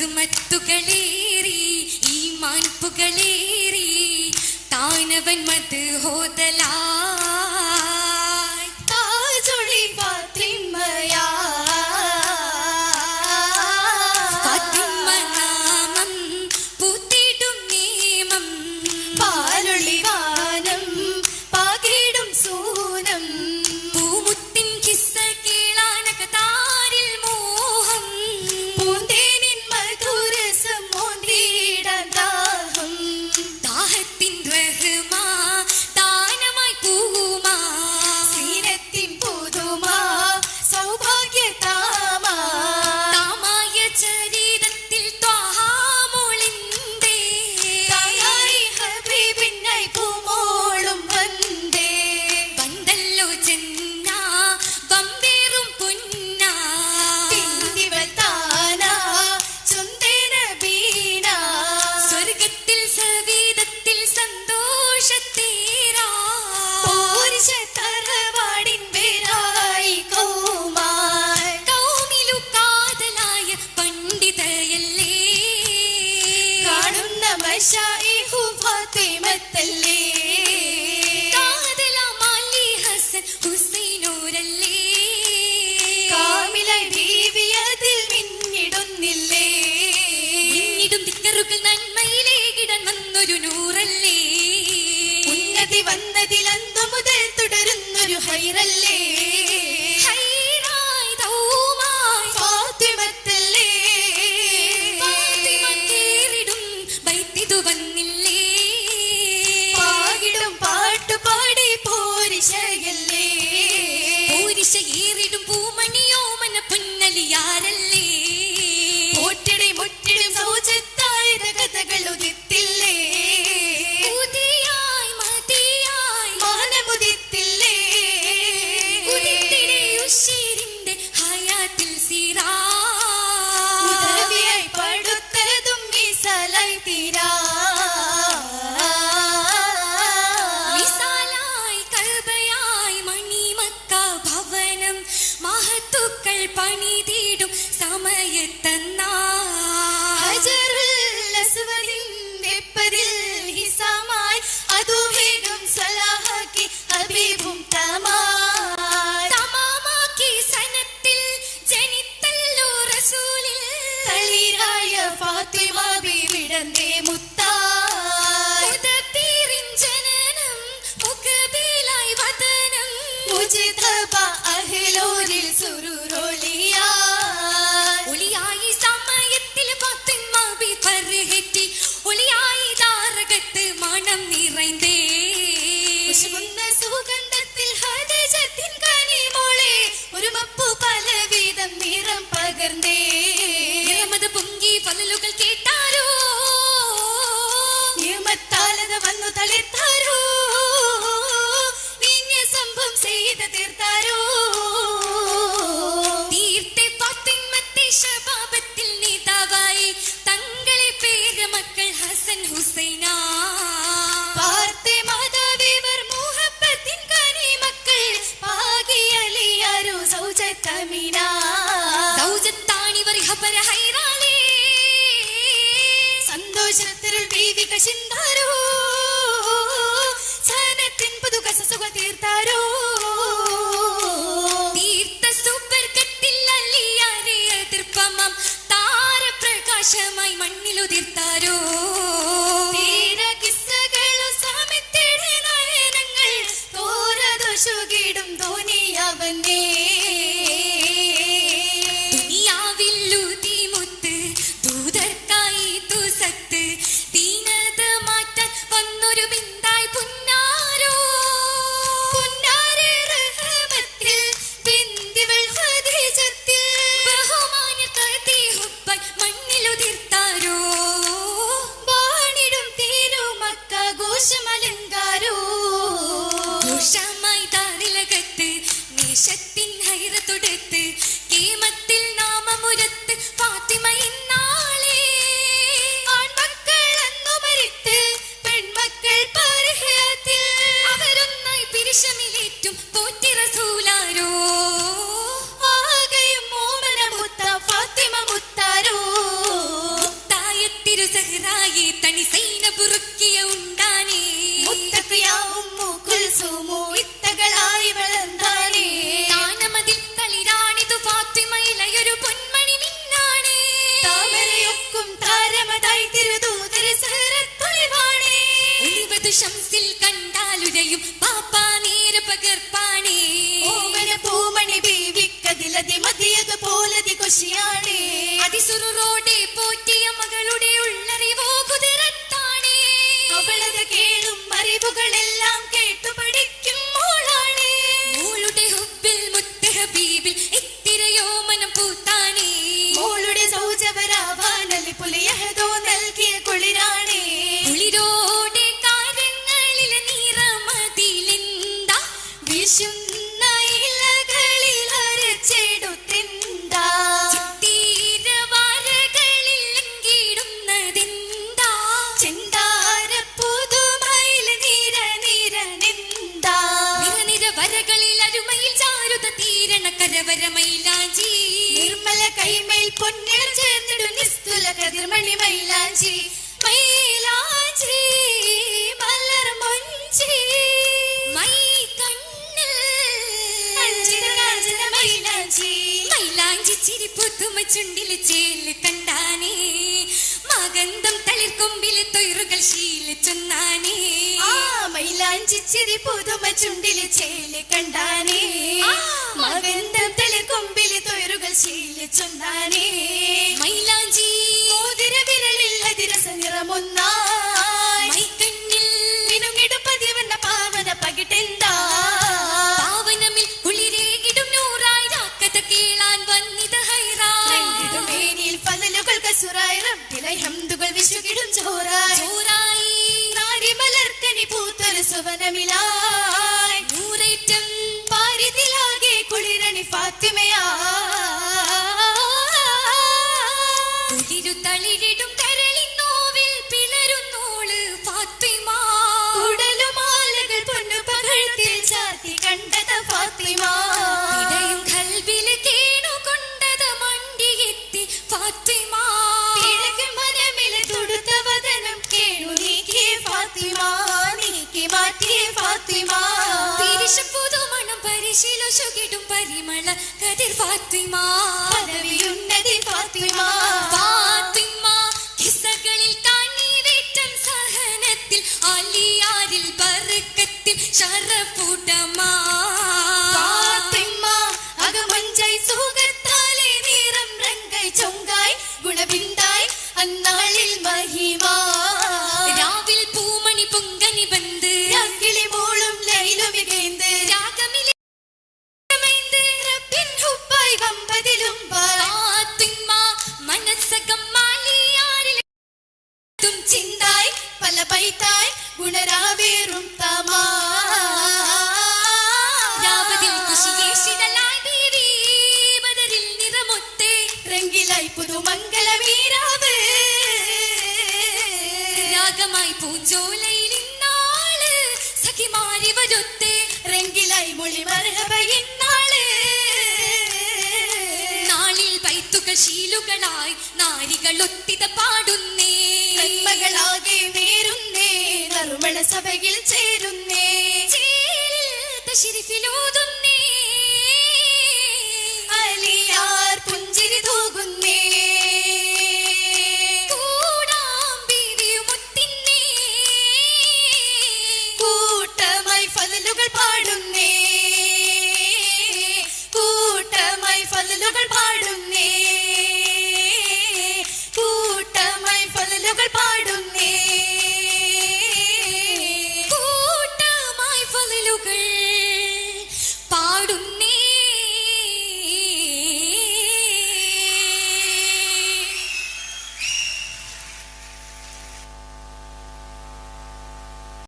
ഹിഗ്മത്തുകളേറി ഈമാൻ പുകളേറി താനവൻ മത് ഹോദലായി താജുളി ഫാത്തിമയാ ഫാത്തിമ നാമം പൂത്തിടും നിയമം പാലുളി വാനം പാകിടും സൂനം പൂമുത്തിൻ കിസ്സ കേളാനക താരിൽ മോഹം പൂന്തേനിൻ മധുരസം മോന്തിടാൻ ദാഹം ദാഹത്തിൻ റഹ്മാ ദാനമായി പൂമാ സീനത്തിൻ പുതുമാ സൗഭാഗ്യതാമാ താമായ ചരിതത്തിൽ ത്വാഹാമൊളിന്തേ തായായി ഹബീബിനായി പൂമോളും വந்தേ വന്തല്ലോ ജന്ന വമ്പേറും പൊന്ന പിന്നിവൾ താനാ ചുന്തേന ബീന സ്വർഗത്തിൽ സവീതത്തിൽ സന്തോഷത്തേരാ പോരിശ തറവാടിൻ പേരായി കൗമാർ കൗമിലു കാതലായ പണ്ഡിതയല്ലേ കാണുന്ന മശായിഹു ഫാത്തിമത്തല്ലേ കാതലാം അലി ഹസൻ ഹുസൈനോരല്ലേ കാമിലായി ബീവിയതിൽ മിന്നിടുന്നില്ലേ പിന്നിടും ദിക്കറുകൾ നന്മയിലേകിടാൻ വന്നൊരു നൂറല്ലേ ഉന്നതി വന്നതിൽ അന്നു മുതൽ തുടരുന്നൊരു ഹൈറല്ലേ ഹൈറായി ദൗമായി ഫാത്തിമത്തല്ലേ ഫാത്തിമ കേറിടും ബൈത്തിതു വന്നില്ലേ പാകിടും പാട്ടുപാടി പോരിശയല്ലേ പോരിശ ഏറിടും പൂമണിയോ മന പൊന്നലിയാരല്ലേ പോറ്റിടി മുറ്റിടും സൗജത്തായ കഥകൾ ഉദിത്തില്ലേ ഉദിയായി മതിയായി മാനമുദിത്തില്ലേ ഉദിത്തിടെ ഉശീരിന്റെ ഹയാത്തിൽ സിറാ ഉദവിയായി പടുത്തതും വിശാലായി തീരാ വിശാലായി കഅബയായി മണിമക്ക ഭവനം മഹത്തുക്കൾ പണിതിടും സമയത്തന്നാ ഹജറുൽ അസ്വദിൻ വെപ്പതിൽ ഹിസാമായി അതു വേഗം സലാഹാക്കി ഹബീബും തമാൽ തമാമാക്കി സനത്തിൽ ജനിത്തല്ലോ റസൂലിൽ തളിരായ ഫാത്തിമ ബീവിടന്തേ മുത്തായി മുദബ്ബിറിൻ ജനനം മുഖബിലായി വദനം മുജിതബ അഹ്ലൂരിൽ സുരൂറൊളിയായി ഒളിയായി സമയത്തിൽ ഫാത്തിമ ബി ഫർഹറ്റി ഒളിയായി താരകത്ത് മണം നിറൈന്തേ ഉശുകുന്ന സുഗന്ധത്തിൽ ഹദീജത്തിൻ കനിമോളെ ഒരു മപ്പു പലവിധം നിറം പകർന്നേ നിറമത് പൊങ്കി ഫലലുകൾ കേട്ടാരോ നിയമത്താലത വന്നു തളിർത്താരോ നീഞ്ഞ സംഭവം ചെയ്ത് തീർത്താരോ തീർത്തെ ഫാത്തിമത്തെ ശബാബത്തിൽ നേതാവായി തങ്ങളെ പേര് മക്കൾ ഹസൻ ഹുസൈനാ പാർത്തെ മാതാവിവർ മുഹബത്തിൻ കനിമക്കൾ പാകിയലിയാരോ സൗജത്തമീന ദൗജത്താണിവർ ഹബര ഹൈറാലേ സന്തോഷത്തിരുൾ ബീവിക ചിന്താരോ സനത്തിൻ പുതുക സുഖ തീർത്താരോ തീർത്ത സുബർക്കത്തിൽ അലിയാരെ എതിർപ്പമം താരപ്രകാശമായി മണ്ണിലുതിർത്താരോ തീര കിസ്സകളോ സാമിത്തിടെ നയനങ്ങൾ തോരദോഷുകിടും ധോനിയവനേ ദുനിയാവില്ലുതി മുത്ത് ദൂതർക്കായി തുസത്ത് ദീനത മാറ്റാൻ വന്നൊരു ബിന്ദായി പുന്നാരോ പുന്നാരെ റഹ്മത്തിൽ ബിന്ദിവൾ ഖദീജത്തിൽ ബഹുമാന്യർ കതി ഹുബ്ബായി മണ്ണിലുതിർത്താരോ ഒളിക്കും താരമതായി തിരുദൂതര സഹറത്തൊളിവാണേ. ഒളിവതു ശംസിൽ കണ്ടാലുരയും പാപ്പാ നേര പകർപ്പാണേ. ഓമന പൂമണി ബീവിക്കതിലതി മതിയതു പോലതി കൊശിയാണേ. അതിസുറോടെ പോറ്റിയ മകളുടെ ഉള്ളറിവോ കുതിരത്താണേ. അവളത് കേളും അറിവുകളെല്ലാം കേട്ടു പഠിക്കും മോളാണേ. മോളുടെ ഹുബിൽ മുത്ത് ഹബീബിൽ ഇത്തിരയോ മനം പൂത്താനേ. മോളുടെ സൗജവരാവാനലി പുലിയഹദോ നൽകിയ കുളിരാണേ. കുളിരോടെ കാര്യങ്ങളിൽ നിറമതിലെന്താ വിശുന്ന ഇലകളിൽ അരച്ചെടുത്തെന്താ. ചിത്തീരവാരകളിൽ ലംഘിടുന്നതെന്താ. ചെന്താര പുതുമയിൽ നിര നിരനെന്താ. നിറനിര വരകളിൽ അരുമയിൽ ചാരുത തീരണ കരവര മൈലാഞ്ചി. നിർമ്മല കൈമേൽ പൊന്നിൽ ചേർന്നിടും നിസ്തുല കതിർമണി മൈലാഞ്ചി. മൈലാഞ്ചി മലർ മൊഞ്ചി മൈ കണ്ണിൽ അഞ്ചിത കാഞ്ചന മൈലാഞ്ചി. മൈലാഞ്ചി ചിരി പുതുമ ചുണ്ടില് ചേല് കണ്ടാനേ. മകന്തം തളിർക്കൊമ്പില് തൊയറുകൾ ശീലിച്ചൊന്നാനേ. ആ മൈലാഞ്ചി ചിരി പുതുമ ചുണ്ടില് ചേല് കണ്ടാനേ. മകന്തം തെളിർ കൊമ്പില് തൊയറുകൾ ശീലിച്ചൊന്നാനേ. മൈലാഞ്ചി മോതിര വിരലിൽ അതിരസ നിറമൊന്നായി. മൈക്കണ്ണിൽ മിനുങ്ങിടും പതിവന്ന പാവന പകിട്ടെന്താ. പാവനമിൽ കുളിരേകിടും നൂറായി രാക്കഥ കേളാൻ വന്നിത ഹൈറാ. രംഗിടും മേനിയിൽ പതലുകൾ കസുറായി റബ്ബിലെ ഹംദുകൾ വിശുകിടും ചോറായി. ചോറായി നാരി മലർക്കനി പൂത്തൊരു സുവനമിലായി. നൂറേറ്റം പാരിതിലാകെ കുളിരണി ഫാത്തിമയാ. കുളിരു തളിരിടും കരളിന്നോവിൽ പിളരുന്നോള് ഫാത്തിമ. കുടലുമാലകൾ പൊന്നു പകഴത്തിൽ ചാത്തി കണ്ടത് ഫാത്തിമ. ഇടയും കൽവില് കേണുകൊണ്ടത് മണ്ടിയെത്തി ഫാത്തിമ. കിഴക്ക് മനമിലെ തുടുത്ത വദനം കേണു നീക്കിയ ഫാത്തിമ. നീക്കി മാറ്റിയ ഫാത്തിമ. പിരിശം പുതുമണം പരിശീലോ ശുകിടും പരിമള കതിർ ഫാത്തിമ. പദവിയുന്നതി ഫാത്തിമ. ഫാത്തിമ കിസ്സകളിൽ താനീവേറ്റം സഹനത്തിൽ അലിയാരിൽ ബർക്കത്തിൽ ശറഫുടമാ. ഫാത്തിമ അകമഞ്ചൈ സുഖത്താലെ നിറം രംഗൈ ചൊങ്കായ് ഗുണബിന്ദായ് അന്നാളിൽ മഹിമ. രാവിൽ പൂമണി പൊങ്കനി ബന്ദ് രാക്കിളി മോളും ലൈലു മികൈന്ത്. രാഗമിലെ റബ്ബിൻ ഹുബ്ബായ് വമ്പതിലും ഫാത്തിമ മനസ്സകം മാലിയാരിൽ ചിന്തായ് പല പൈത്തായ് ഗുണരാവേറും തമാ. രാവതിൽ കുശിയേശിതലായി ബീവി ബദറിൽ നിറമൊത്തേ. രംഗിലായി പുതുമംഗലമീരാവ്. രാഗമായി പൂഞ്ചോലയിൽ ഇന്നാള് സഖിമാരി വരൊത്തേ. രംഗിലായി മൊഴി മർഹബ ഇന്നാള്. നാളിൽ ബൈത്തുകൾ ശീലുകളായി നാരികൾ ഒത്തിത പാടുന്നേ. നന്മകളാകെ നേരുന്നേ നറുമണ സഭയിൽ ചേരുന്നേ. ചേരിൽ തശരിഫിലോ